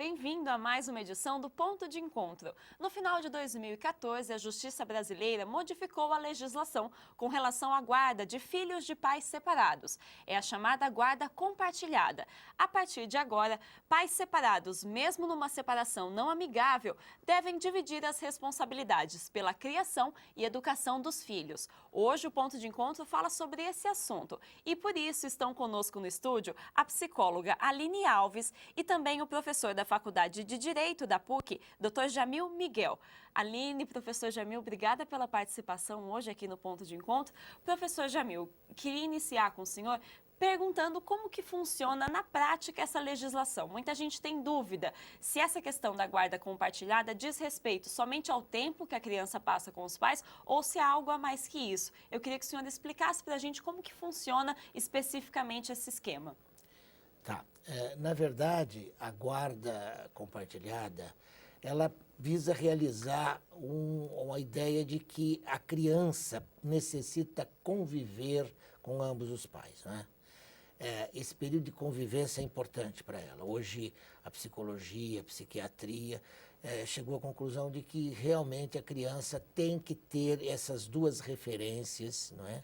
bem-vindo a mais uma edição do Ponto de Encontro. No final de 2014, a Justiça Brasileira modificou a legislação com relação à guarda de filhos de pais separados. É a chamada guarda compartilhada. A partir de agora, pais separados, mesmo numa separação não amigável, devem dividir as responsabilidades pela criação e educação dos filhos. Hoje, o Ponto de Encontro fala sobre esse assunto e, por isso, estão conosco no estúdio a psicóloga Aline Alves e também o professor da Faculdade de Direito da PUC, Dr. Jamil Miguel. Aline, professor Jamil, obrigada pela participação hoje aqui no Ponto de Encontro. Professor Jamil, queria iniciar com o senhor perguntando como que funciona na prática essa legislação. Muita gente tem dúvida se essa questão da guarda compartilhada diz respeito somente ao tempo que a criança passa com os pais ou se há algo a mais que isso. Eu queria que o senhor explicasse para a gente como que funciona especificamente esse esquema. Tá. Na verdade, a guarda compartilhada, ela visa realizar uma ideia de que a criança necessita conviver com ambos os pais, né? Esse período de convivência é importante para ela. Hoje, a psicologia, a psiquiatria chegou à conclusão de que realmente a criança tem que ter essas duas referências, não é?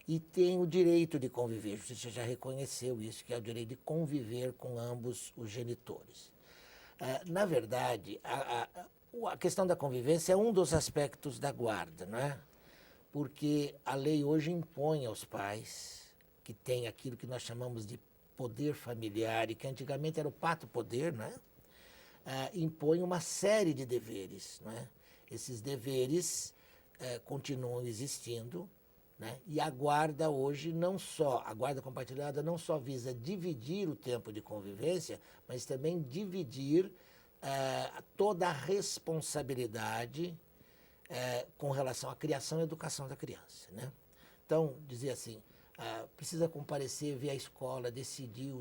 E tem o direito de conviver, a justiça já reconheceu isso, que é o direito de conviver com ambos os genitores. Na verdade, a questão da convivência é um dos aspectos da guarda, não é? Porque a lei hoje impõe aos pais, que tem aquilo que nós chamamos de poder familiar, e que antigamente era o pato-poder, não é? Impõe uma série de deveres, não é? Esses deveres continuam existindo, né? E a guarda hoje a guarda compartilhada não só visa dividir o tempo de convivência, mas também dividir toda a responsabilidade com relação à criação e educação da criança, né? Então, dizer assim, precisa comparecer, ver a escola, decidir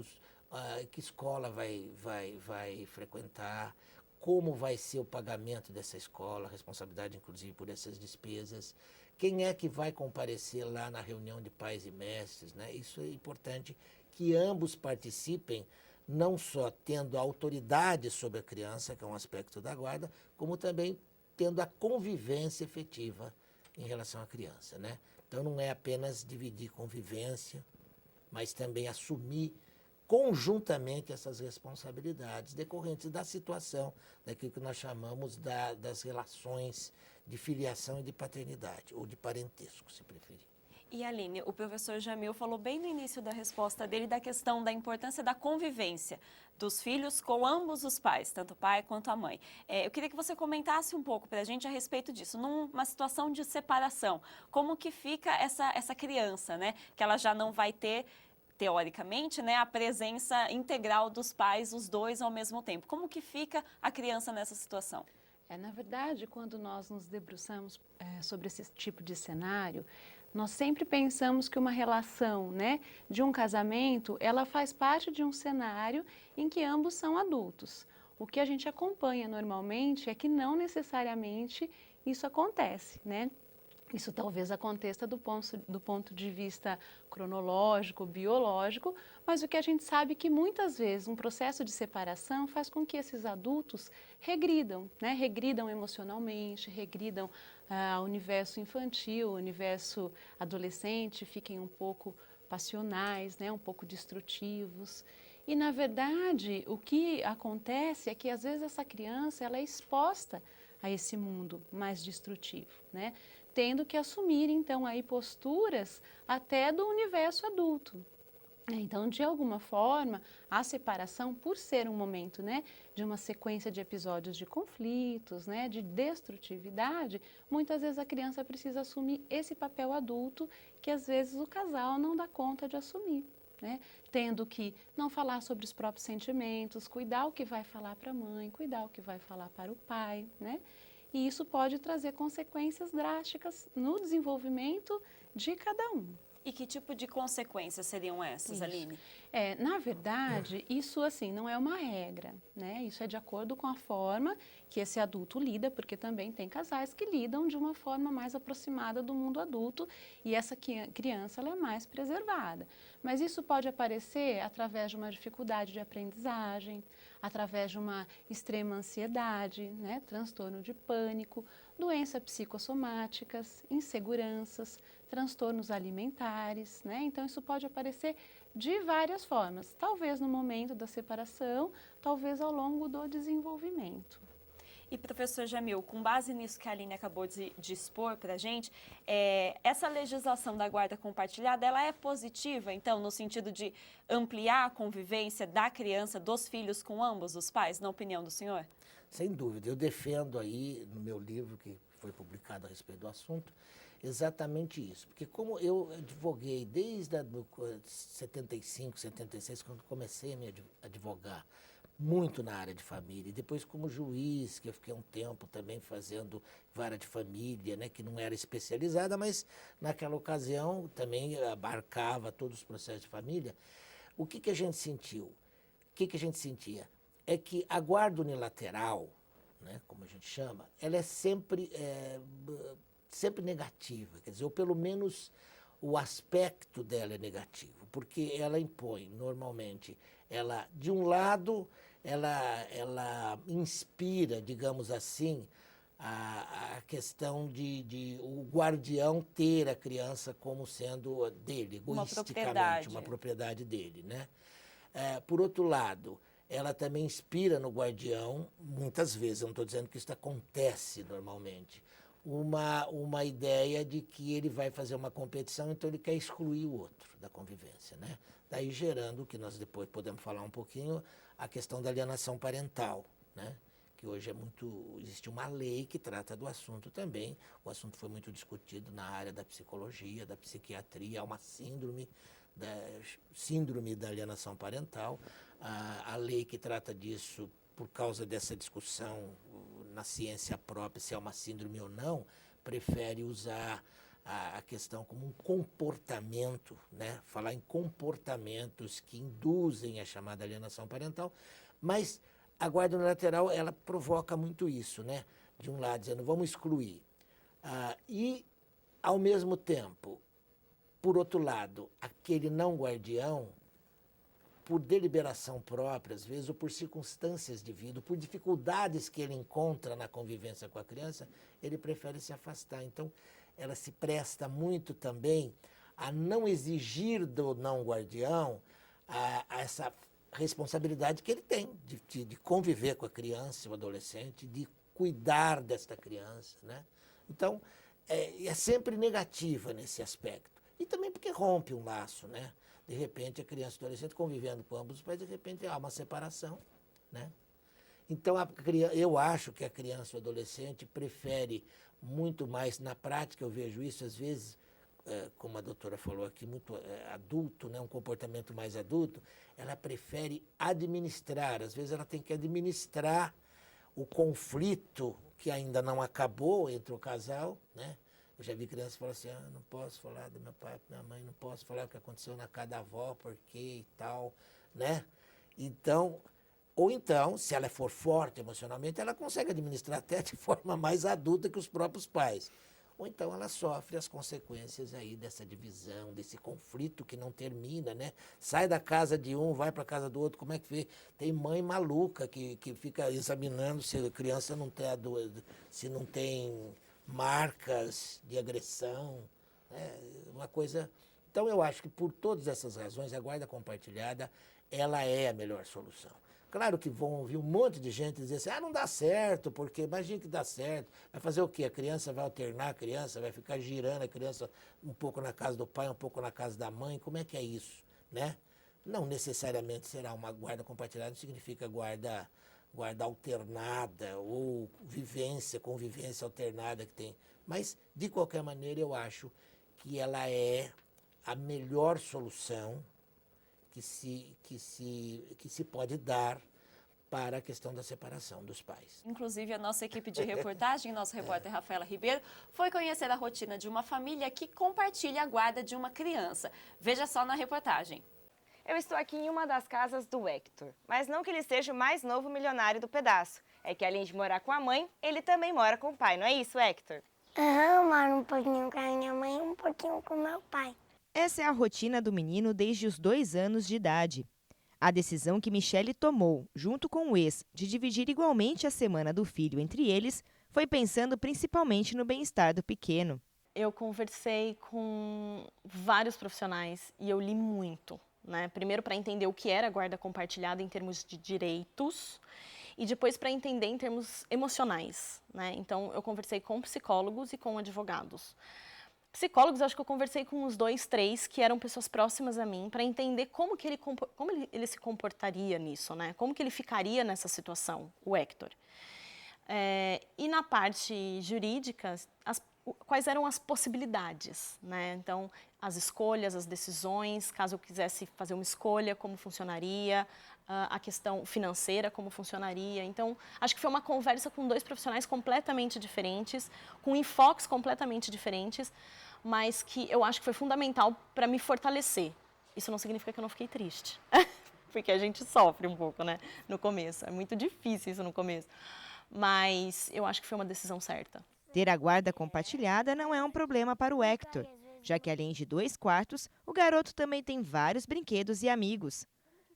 que escola vai frequentar, como vai ser o pagamento dessa escola, responsabilidade inclusive por essas despesas, quem é que vai comparecer lá na reunião de pais e mestres, né? Isso é importante que ambos participem, não só tendo a autoridade sobre a criança, que é um aspecto da guarda, como também tendo a convivência efetiva em relação à criança, né? Então não é apenas dividir convivência, mas também assumir conjuntamente essas responsabilidades decorrentes da situação, daquilo que nós chamamos das relações de filiação e de paternidade, ou de parentesco, se preferir. E Aline, o professor Jamil falou bem no início da resposta dele da questão da importância da convivência dos filhos com ambos os pais, tanto o pai quanto a mãe. Eu queria que você comentasse um pouco para a gente a respeito disso, numa situação de separação, como que fica essa criança, né? Que ela já não vai ter, teoricamente, né, a presença integral dos pais, os dois ao mesmo tempo. Como que fica a criança nessa situação? Na verdade, quando nós nos debruçamos sobre esse tipo de cenário, nós sempre pensamos que uma relação, né, de um casamento, ela faz parte de um cenário em que ambos são adultos. O que a gente acompanha normalmente é que não necessariamente isso acontece, né? Isso talvez aconteça do ponto de vista cronológico, biológico, mas o que a gente sabe é que muitas vezes um processo de separação faz com que esses adultos regridam, né? Regridam emocionalmente, regridam ao universo infantil, o universo adolescente, fiquem um pouco passionais, né? Um pouco destrutivos. E, na verdade, o que acontece é que, às vezes, essa criança ela é exposta a esse mundo mais destrutivo, né? Tendo que assumir, então, aí posturas até do universo adulto. Então, de alguma forma, a separação, por ser um momento, né, de uma sequência de episódios de conflitos, né, de destrutividade, muitas vezes a criança precisa assumir esse papel adulto que, às vezes, o casal não dá conta de assumir, né? Tendo que não falar sobre os próprios sentimentos, cuidar o que vai falar para a mãe, cuidar o que vai falar para o pai, né? E isso pode trazer consequências drásticas no desenvolvimento de cada um. E que tipo de consequências seriam essas, Isso. Aline? Na verdade, isso assim não é uma regra, né? Isso é de acordo com a forma que esse adulto lida, porque também tem casais que lidam de uma forma mais aproximada do mundo adulto e essa criança ela é mais preservada. Mas isso pode aparecer através de uma dificuldade de aprendizagem, através de uma extrema ansiedade, né, transtorno de pânico, doenças psicossomáticas, inseguranças, transtornos alimentares, né? Então isso pode aparecer de várias formas, talvez no momento da separação, talvez ao longo do desenvolvimento. E, professor Jamil, com base nisso que a Aline acabou de expor para a gente, essa legislação da guarda compartilhada, ela é positiva, então, no sentido de ampliar a convivência da criança, dos filhos com ambos os pais, na opinião do senhor? Sem dúvida, eu defendo aí no meu livro, que foi publicado a respeito do assunto, exatamente isso. Porque como eu advoguei desde 75, 76, quando comecei a me advogar, muito na área de família, e depois como juiz, que eu fiquei um tempo também fazendo vara de família, né, que não era especializada, mas naquela ocasião também abarcava todos os processos de família. O que a gente sentiu? O que a gente sentia? É que a guarda unilateral, né, como a gente chama, ela é sempre negativa, quer dizer, ou pelo menos o aspecto dela é negativo, porque ela impõe, normalmente, de um lado, ela inspira, digamos assim, a questão de o guardião ter a criança como sendo dele, egoisticamente, uma propriedade dele, né? Por outro lado, ela também inspira no guardião, muitas vezes, eu não estou dizendo que isso acontece normalmente, uma ideia de que ele vai fazer uma competição, então ele quer excluir o outro da convivência, né? Daí gerando, que nós depois podemos falar um pouquinho, a questão da alienação parental, né? Que hoje existe uma lei que trata do assunto também. O assunto foi muito discutido na área da psicologia, da psiquiatria, há uma síndrome da alienação parental. A lei que trata disso, por causa dessa discussão na ciência própria, se é uma síndrome ou não, prefere usar a questão como um comportamento, né? Falar em comportamentos que induzem a chamada alienação parental, mas a guarda unilateral, ela provoca muito isso, né? De um lado, dizendo, vamos excluir. E, ao mesmo tempo, por outro lado, aquele não guardião, por deliberação própria, às vezes, ou por circunstâncias de vida, por dificuldades que ele encontra na convivência com a criança, ele prefere se afastar. Então, ela se presta muito também a não exigir do não guardião a essa responsabilidade que ele tem de conviver com a criança, o adolescente, de cuidar desta criança, né? Então, é sempre negativa nesse aspecto. E também porque rompe um laço, né? De repente, a criança e o adolescente convivendo com ambos os pais, de repente há uma separação, né? Então, eu acho que a criança e o adolescente prefere muito mais, na prática eu vejo isso, às vezes, como a doutora falou aqui, muito adulto, né, um comportamento mais adulto, ela prefere administrar, às vezes ela tem que administrar o conflito que ainda não acabou entre o casal, né? Eu já vi crianças falar assim, não posso falar do meu pai, da minha mãe, não posso falar o que aconteceu na casa da avó, porque e tal, né? Então, ou então, se ela for forte emocionalmente, ela consegue administrar até de forma mais adulta que os próprios pais. Ou então ela sofre as consequências aí dessa divisão, desse conflito que não termina, né? Sai da casa de um, vai para a casa do outro, como é que vê? Tem mãe maluca que fica examinando se a criança não tem se não tem marcas de agressão, né? Uma coisa. Então eu acho que por todas essas razões a guarda compartilhada ela é a melhor solução. Claro que vão ouvir um monte de gente dizer assim, não dá certo, porque imagina que dá certo. Vai fazer o quê? A criança vai alternar a criança, vai ficar girando a criança um pouco na casa do pai, um pouco na casa da mãe. Como é que é isso, né? Não necessariamente será uma guarda compartilhada, não significa guarda alternada ou convivência alternada que tem. Mas, de qualquer maneira, eu acho que ela é a melhor solução que se pode dar para a questão da separação dos pais. Inclusive, a nossa equipe de reportagem, nosso repórter Rafaela Ribeiro, foi conhecer a rotina de uma família que compartilha a guarda de uma criança. Veja só na reportagem. Eu estou aqui em uma das casas do Hector, mas não que ele seja o mais novo milionário do pedaço. É que além de morar com a mãe, ele também mora com o pai, não é isso, Hector? Eu moro um pouquinho com a minha mãe e um pouquinho com meu pai. Essa é a rotina do menino desde os 2 anos de idade. A decisão que Michele tomou, junto com o ex, de dividir igualmente a semana do filho entre eles, foi pensando principalmente no bem-estar do pequeno. Eu conversei com vários profissionais e eu li muito, né? Primeiro para entender o que era a guarda compartilhada em termos de direitos e depois para entender em termos emocionais, né? Então eu conversei com psicólogos e com advogados. Psicólogos, acho que eu conversei com uns 2, 3 que eram pessoas próximas a mim para entender como ele se comportaria nisso, né? Como que ele ficaria nessa situação, o Hector. E na parte jurídica, quais eram as possibilidades, né? Então, as escolhas, as decisões, caso eu quisesse fazer uma escolha, como funcionaria, a questão financeira, como funcionaria. Então, acho que foi uma conversa com 2 profissionais completamente diferentes, com enfoques completamente diferentes, mas que eu acho que foi fundamental para me fortalecer. Isso não significa que eu não fiquei triste, porque a gente sofre um pouco, né, no começo. É muito difícil isso no começo, mas eu acho que foi uma decisão certa. Ter a guarda compartilhada não é um problema para o Hector, já que além de 2 quartos, o garoto também tem vários brinquedos e amigos.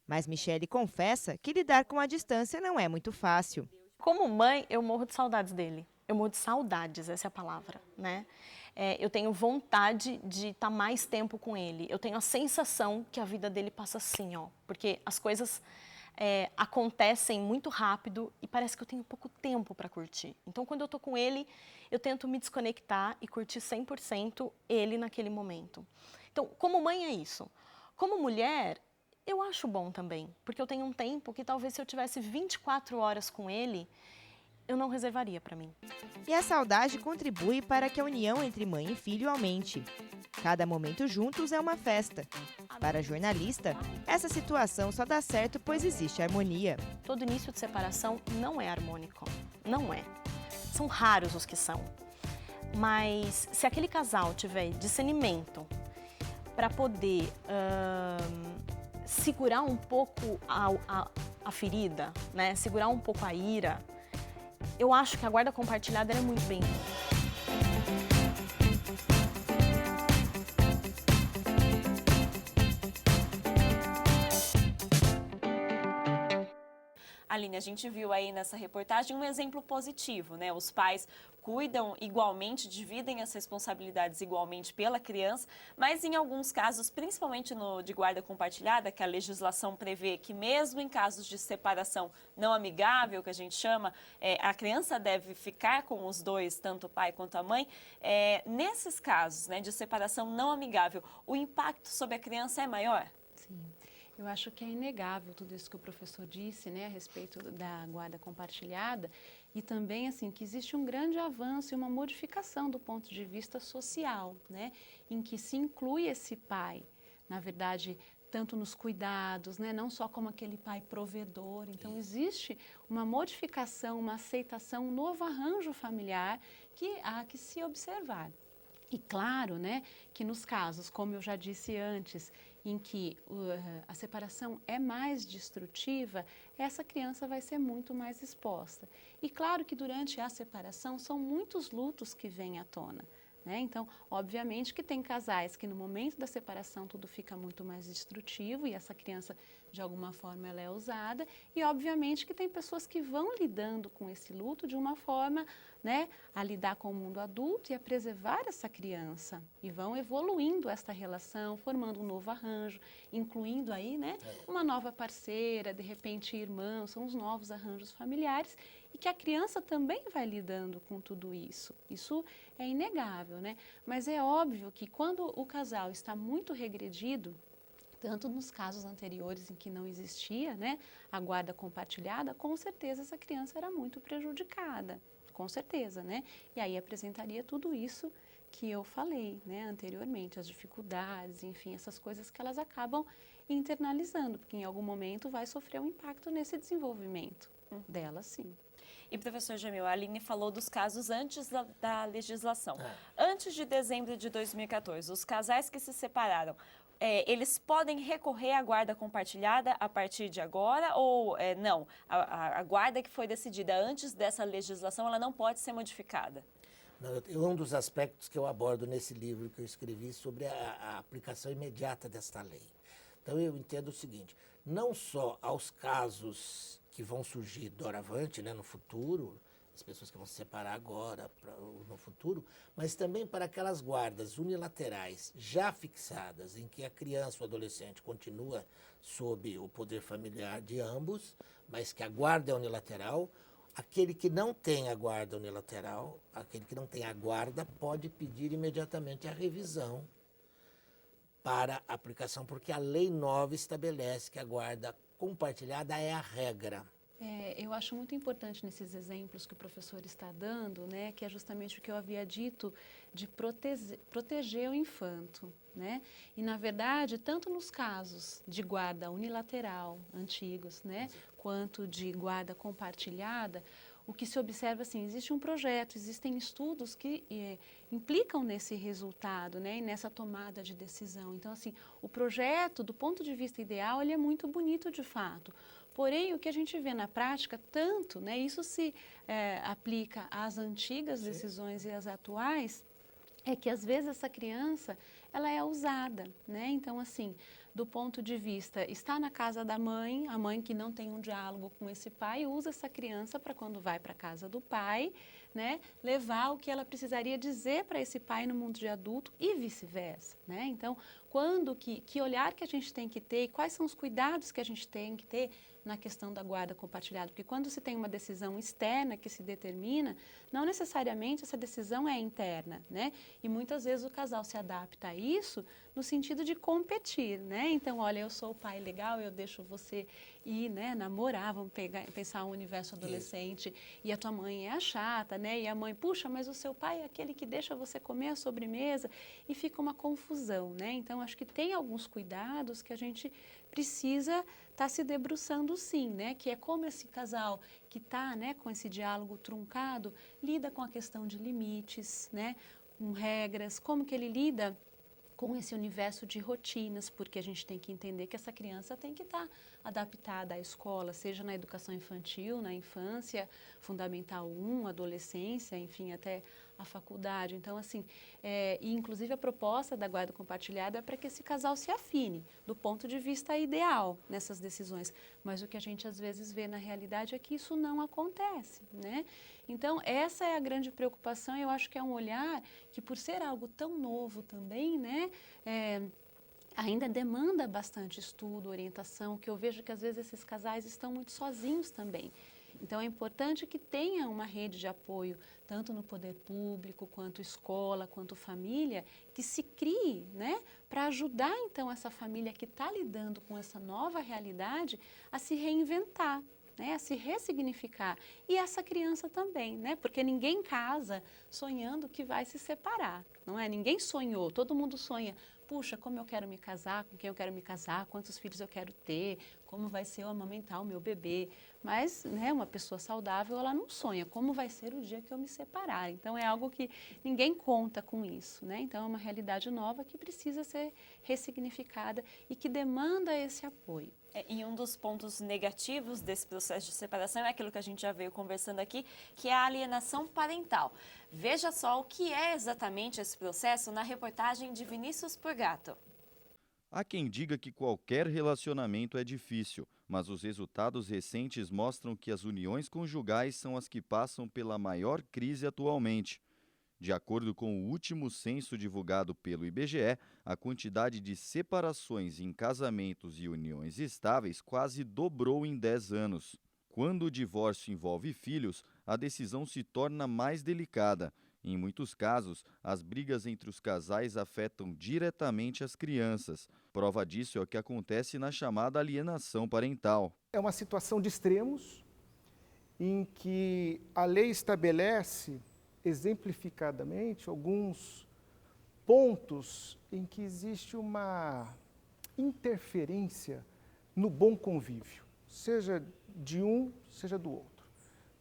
Mas Michele confessa que lidar com a distância não é muito fácil. Como mãe, eu morro de saudades dele. Eu morro de saudades, essa é a palavra, né? Eu tenho vontade de estar mais tempo com ele. Eu tenho a sensação que a vida dele passa assim, ó, porque as coisas acontecem muito rápido e parece que eu tenho pouco tempo para curtir. Então, quando eu tô com ele, eu tento me desconectar e curtir 100% ele naquele momento. Então, como mãe é isso. Como mulher, eu acho bom também, porque eu tenho um tempo que talvez se eu tivesse 24 horas com ele, eu não reservaria para mim. E a saudade contribui para que a união entre mãe e filho aumente. Cada momento juntos é uma festa. Para a jornalista, essa situação só dá certo pois existe harmonia. Todo início de separação não é harmônico, não é. São raros os que são. Mas se aquele casal tiver discernimento para poder segurar um pouco a ferida, né? Segurar um pouco a ira, eu acho que a guarda compartilhada é muito bem-vinda. Aline, a gente viu aí nessa reportagem um exemplo positivo, né? Os pais cuidam igualmente, dividem as responsabilidades igualmente pela criança, mas em alguns casos, principalmente no de guarda compartilhada, que a legislação prevê que mesmo em casos de separação não amigável, que a gente chama, a criança deve ficar com os dois, tanto o pai quanto a mãe. Nesses casos, né, de separação não amigável, o impacto sobre a criança é maior? Sim. Eu acho que é inegável tudo isso que o professor disse, né, a respeito da guarda compartilhada e também assim que existe um grande avanço e uma modificação do ponto de vista social, né, em que se inclui esse pai, na verdade, tanto nos cuidados, né, não só como aquele pai provedor. Então existe uma modificação, uma aceitação, um novo arranjo familiar que há que se observar. E claro, né, que nos casos, como eu já disse antes, em que a separação é mais destrutiva, essa criança vai ser muito mais exposta. E claro que durante a separação são muitos lutos que vêm à tona, né? Então, obviamente que tem casais que no momento da separação tudo fica muito mais destrutivo e essa criança, de alguma forma, ela é usada. E obviamente que tem pessoas que vão lidando com esse luto de uma forma, né, a lidar com o mundo adulto e a preservar essa criança. E vão evoluindo esta relação, formando um novo arranjo, incluindo aí, né, uma nova parceira, de repente irmãos, são os novos arranjos familiares. E que a criança também vai lidando com tudo isso. Isso é inegável, né? Mas é óbvio que quando o casal está muito regredido, tanto nos casos anteriores em que não existia, né, a guarda compartilhada, com certeza essa criança era muito prejudicada, com certeza, né? E aí apresentaria tudo isso que eu falei, né, anteriormente, as dificuldades, enfim, essas coisas que elas acabam internalizando, porque em algum momento vai sofrer um impacto nesse desenvolvimento dela, sim. E, professor Jamil, a Aline falou dos casos antes da legislação. Antes de dezembro de 2014, os casais que se separaram, eles podem recorrer à guarda compartilhada a partir de agora ou não? A guarda que foi decidida antes dessa legislação, ela não pode ser modificada? Não, um dos aspectos que eu abordo nesse livro que eu escrevi sobre a aplicação imediata desta lei. Então eu entendo o seguinte, não só aos casos que vão surgir doravante, né, no futuro, as pessoas que vão se separar agora, no futuro, mas também para aquelas guardas unilaterais já fixadas, em que a criança ou adolescente continua sob o poder familiar de ambos, mas que a guarda é unilateral. Aquele que não tem a guarda unilateral, aquele que não tem a guarda, pode pedir imediatamente a revisão para aplicação, porque a Lei 9 estabelece que a guarda compartilhada é a regra. Eu acho muito importante nesses exemplos que o professor está dando, né, que é justamente o que eu havia dito de proteger o infanto, né? E, na verdade, tanto nos casos de guarda unilateral, antigos, né, quanto de guarda compartilhada, o que se observa, assim, existe um projeto, existem estudos que implicam nesse resultado, né, e nessa tomada de decisão. Então, assim, o projeto, do ponto de vista ideal, ele é muito bonito de fato. Porém, o que a gente vê na prática, tanto, né, isso se aplica às antigas decisões e às atuais, é que às vezes essa criança, ela é usada, né? Então, assim, do ponto de vista, está na casa da mãe, a mãe que não tem um diálogo com esse pai, usa essa criança para quando vai para a casa do pai, né, levar o que ela precisaria dizer para esse pai no mundo de adulto e vice-versa, né? Então, que olhar que a gente tem que ter, quais são os cuidados que a gente tem que ter na questão da guarda compartilhada, porque quando se tem uma decisão externa que se determina, não necessariamente essa decisão é interna, né? E muitas vezes o casal se adapta a isso no sentido de competir, né? Então, olha, eu sou o pai legal, eu deixo você ir, né, namorar, vamos pensar um universo adolescente, e a tua mãe é a chata, né? E a mãe, puxa, mas o seu pai é aquele que deixa você comer a sobremesa, e fica uma confusão, né? Então, acho que tem alguns cuidados que a gente precisa estar se debruçando sim, né? Que é como esse casal que está, né, com esse diálogo truncado, lida com a questão de limites, né? Com regras, como que ele lida com esse universo de rotinas, porque a gente tem que entender que essa criança tem que estar adaptada à escola, seja na educação infantil, na infância, fundamental 1, adolescência, enfim, até a faculdade. Então, assim, e inclusive a proposta da guarda compartilhada é para que esse casal se afine, do ponto de vista ideal nessas decisões. Mas o que a gente às vezes vê na realidade é que isso não acontece, né? Então, essa é a grande preocupação, eu acho que é um olhar que, por ser algo tão novo também, né, ainda demanda bastante estudo, orientação, que eu vejo que às vezes esses casais estão muito sozinhos também. Então, é importante que tenha uma rede de apoio, tanto no poder público, quanto escola, quanto família, que se crie, né, para ajudar, então, essa família que está lidando com essa nova realidade a se reinventar, né, a se ressignificar. E essa criança também, né, porque ninguém casa sonhando que vai se separar, não é? Ninguém sonhou, todo mundo sonha. Puxa, como eu quero me casar, com quem eu quero me casar, quantos filhos eu quero ter, como vai ser eu amamentar o meu bebê. Mas, né, uma pessoa saudável, ela não sonha como vai ser o dia que eu me separar. Então, é algo que ninguém conta com isso, né? Então, é uma realidade nova que precisa ser ressignificada e que demanda esse apoio. E um dos pontos negativos desse processo de separação é aquilo que a gente já veio conversando aqui, que é a alienação parental. Veja só o que é exatamente esse processo na reportagem de Vinícius Purgato. Há quem diga que qualquer relacionamento é difícil, mas os resultados recentes mostram que as uniões conjugais são as que passam pela maior crise atualmente. De acordo com o último censo divulgado pelo IBGE, a quantidade de separações em casamentos e uniões estáveis quase dobrou em 10 anos. Quando o divórcio envolve filhos, a decisão se torna mais delicada. Em muitos casos, as brigas entre os casais afetam diretamente as crianças. Prova disso é o que acontece na chamada alienação parental. É uma situação de extremos em que a lei estabelece exemplificadamente alguns pontos em que existe uma interferência no bom convívio, seja de um, seja do outro.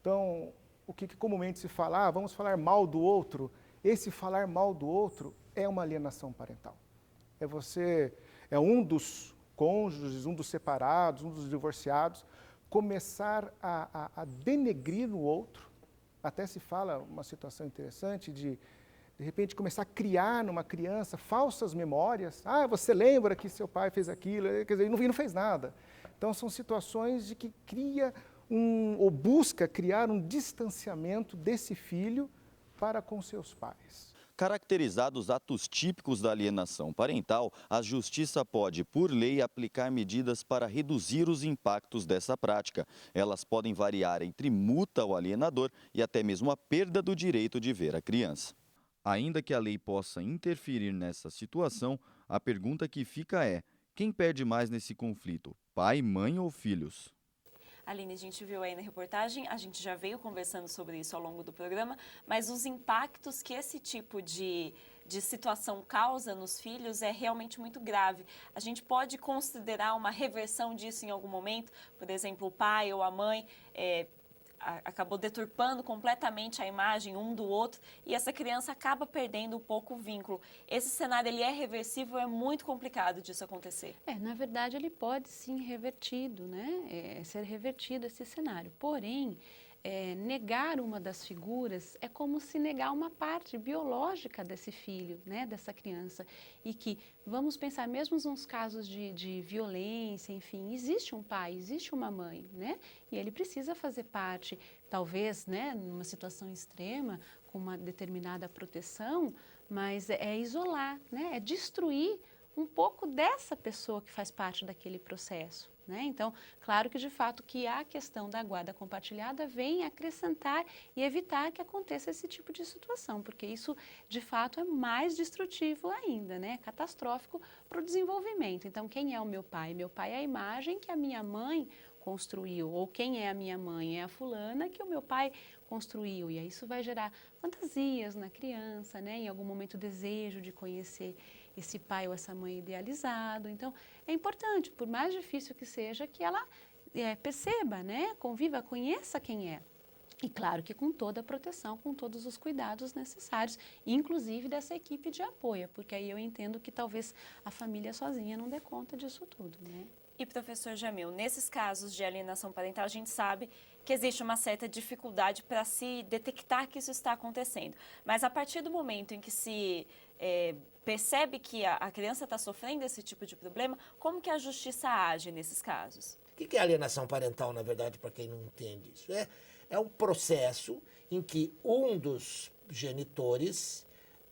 Então, o que comumente se fala, vamos falar mal do outro, esse falar mal do outro é uma alienação parental. É um dos cônjuges, um dos separados, um dos divorciados, começar a denegrir o outro. Até se fala uma situação interessante de de repente começar a criar numa criança falsas memórias. Ah, você lembra que seu pai fez aquilo, quer dizer, e não fez nada. Então são situações de que cria ou busca criar um distanciamento desse filho para com seus pais. Caracterizados atos típicos da alienação parental, a Justiça pode, por lei, aplicar medidas para reduzir os impactos dessa prática. Elas podem variar entre multa ao alienador e até mesmo a perda do direito de ver a criança. Ainda que a lei possa interferir nessa situação, a pergunta que fica é: quem perde mais nesse conflito, pai, mãe ou filhos? Aline, a gente viu aí na reportagem, a gente já veio conversando sobre isso ao longo do programa, mas os impactos que esse tipo de situação causa nos filhos é realmente muito grave. A gente pode considerar uma reversão disso em algum momento? Por exemplo, o pai ou a mãe acabou deturpando completamente a imagem um do outro e essa criança acaba perdendo um pouco o vínculo. Esse cenário ele é reversível, é muito complicado disso acontecer. Na verdade, ele pode sim revertido, né? Ser revertido esse cenário. Porém, negar uma das figuras é como se negar uma parte biológica desse filho, né, dessa criança. E que, vamos pensar, mesmo nos casos de violência, enfim, existe um pai, existe uma mãe, né? E ele precisa fazer parte, talvez, né, numa situação extrema, com uma determinada proteção, mas é isolar, né? É destruir um pouco dessa pessoa que faz parte daquele processo. Né? Então, claro que de fato que a questão da guarda compartilhada vem acrescentar e evitar que aconteça esse tipo de situação, porque isso de fato é mais destrutivo ainda, né? Catastrófico para o desenvolvimento. Então, quem é o meu pai? Meu pai é a imagem que a minha mãe construiu, ou quem é a minha mãe? É a fulana que o meu pai construiu, e aí isso vai gerar fantasias na criança, né? Em algum momento desejo de conhecer esse pai ou essa mãe idealizado. Então, é importante, por mais difícil que seja, que ela perceba, né? Conviva, conheça quem é. E claro que com toda a proteção, com todos os cuidados necessários, inclusive dessa equipe de apoio, porque aí eu entendo que talvez a família sozinha não dê conta disso tudo, né? E, professor Jamil, nesses casos de alienação parental, a gente sabe que existe uma certa dificuldade para se detectar que isso está acontecendo. Mas a partir do momento em que se percebe que a criança está sofrendo esse tipo de problema, como que a justiça age nesses casos? O que é alienação parental, na verdade, para quem não entende isso? É um processo em que um dos genitores,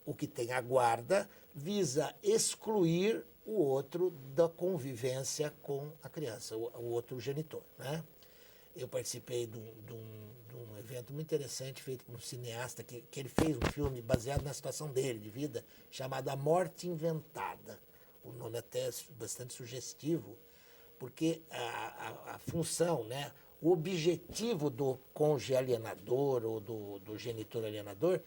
o que tem a guarda, visa excluir o outro da convivência com a criança, o outro genitor, né? Eu participei de um evento muito interessante feito por um cineasta que ele fez um filme baseado na situação dele, de vida, chamado A Morte Inventada. O nome até é bastante sugestivo, porque a função, né, o objetivo do cônjuge alienador ou do genitor alienador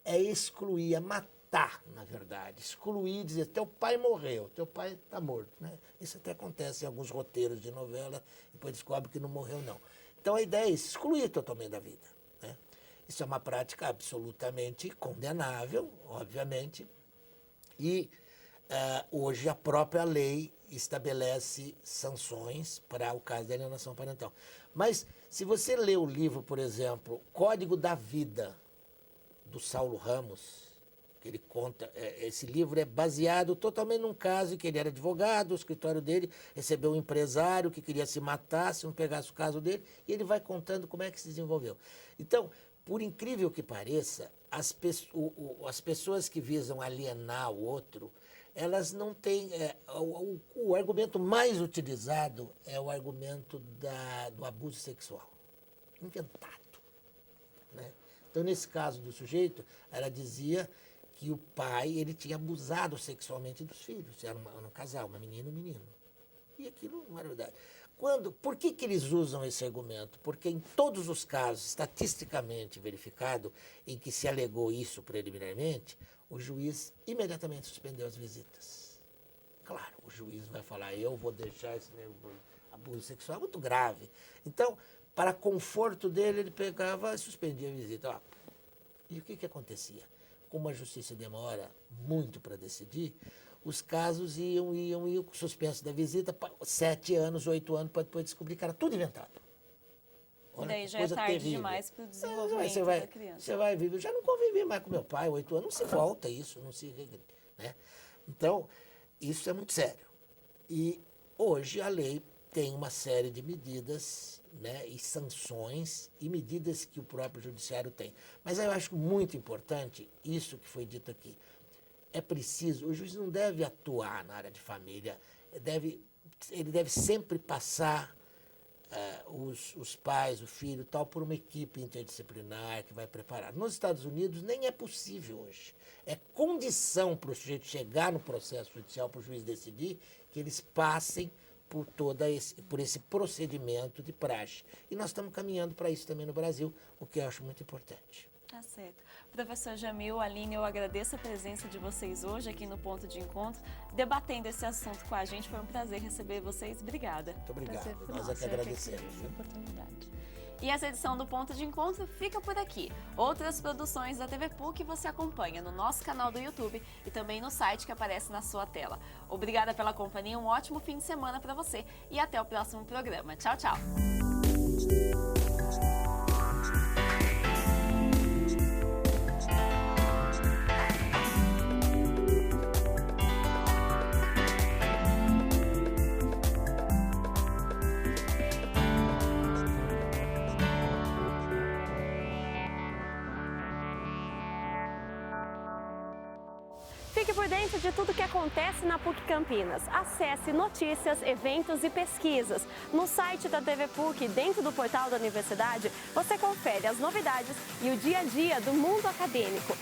é excluir, é matar, na verdade. Excluir, dizer, teu pai morreu, teu pai está morto. Né? Isso até acontece em alguns roteiros de novela, depois descobre que não morreu, não. Então a ideia é excluir totalmente da vida. Né? Isso é uma prática absolutamente condenável, obviamente, e hoje a própria lei estabelece sanções para o caso de alienação parental. Mas se você lê o livro, por exemplo, Código da Vida, do Saulo Ramos, que ele conta, esse livro é baseado totalmente num caso em que ele era advogado, o escritório dele recebeu um empresário que queria se matar se não pegasse o caso dele, e ele vai contando como é que se desenvolveu. Então, por incrível que pareça, as pessoas que visam alienar o outro, elas não têm... o argumento mais utilizado é o argumento do abuso sexual. Inventado. Né? Então, nesse caso do sujeito, ela dizia que o pai ele tinha abusado sexualmente dos filhos. Era um casal, uma menina e um menino. E aquilo não era verdade. Por que eles usam esse argumento? Porque em todos os casos, estatisticamente verificado, em que se alegou isso preliminarmente, o juiz imediatamente suspendeu as visitas. Claro, o juiz vai falar, eu vou deixar esse abuso sexual muito grave. Então, para conforto dele, ele pegava e suspendia a visita. E o que acontecia? Como a justiça demora muito para decidir, os casos iam com suspenso da visita, 7 anos, 8 anos, para depois descobrir que era tudo inventado. Olha, daí que já é coisa tarde terrível. demais para o Mas desenvolvimento da criança. Você vai viver. Eu já não convivi mais com meu pai, 8 anos, não se volta isso, não se. Né? Então, isso é muito sério. E hoje a lei tem uma série de medidas, né, e sanções e medidas que o próprio judiciário tem. Mas eu acho muito importante isso que foi dito aqui. É preciso, o juiz não deve atuar na área de família, ele deve sempre passar os pais, o filho, tal, por uma equipe interdisciplinar que vai preparar. Nos Estados Unidos nem é possível hoje. É condição para o sujeito chegar no processo judicial, para o juiz decidir, que eles passem por esse procedimento de praxe. E nós estamos caminhando para isso também no Brasil, o que eu acho muito importante. Tá certo. Professor Jamil, Aline, eu agradeço a presença de vocês hoje aqui no Ponto de Encontro, debatendo esse assunto com a gente. Foi um prazer receber vocês. Obrigada. Muito obrigado. Prazer foi Nós nosso, é que eu agradecemos. agradeço a oportunidade. E essa edição do Ponto de Encontro fica por aqui. Outras produções da TV PUC você acompanha no nosso canal do YouTube e também no site que aparece na sua tela. Obrigada pela companhia, um ótimo fim de semana para você e até o próximo programa. Tchau, tchau. Fique por dentro de tudo que acontece na PUC Campinas. Acesse notícias, eventos e pesquisas. No site da TV PUC, dentro do portal da universidade, você confere as novidades e o dia a dia do mundo acadêmico.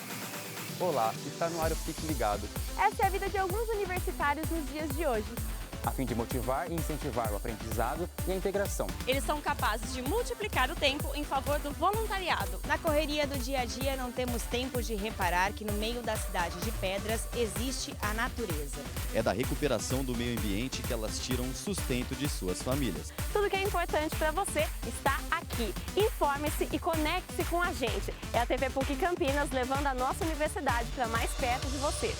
Olá, está no ar o Fique Ligado. Essa é a vida de alguns universitários nos dias de hoje. A fim de motivar e incentivar o aprendizado e a integração. Eles são capazes de multiplicar o tempo em favor do voluntariado. Na correria do dia a dia, não temos tempo de reparar que no meio da cidade de Pedras existe a natureza. É da recuperação do meio ambiente que elas tiram o sustento de suas famílias. Tudo que é importante para você está aqui. Informe-se e conecte-se com a gente. É a TV PUC Campinas levando a nossa universidade para mais perto de você.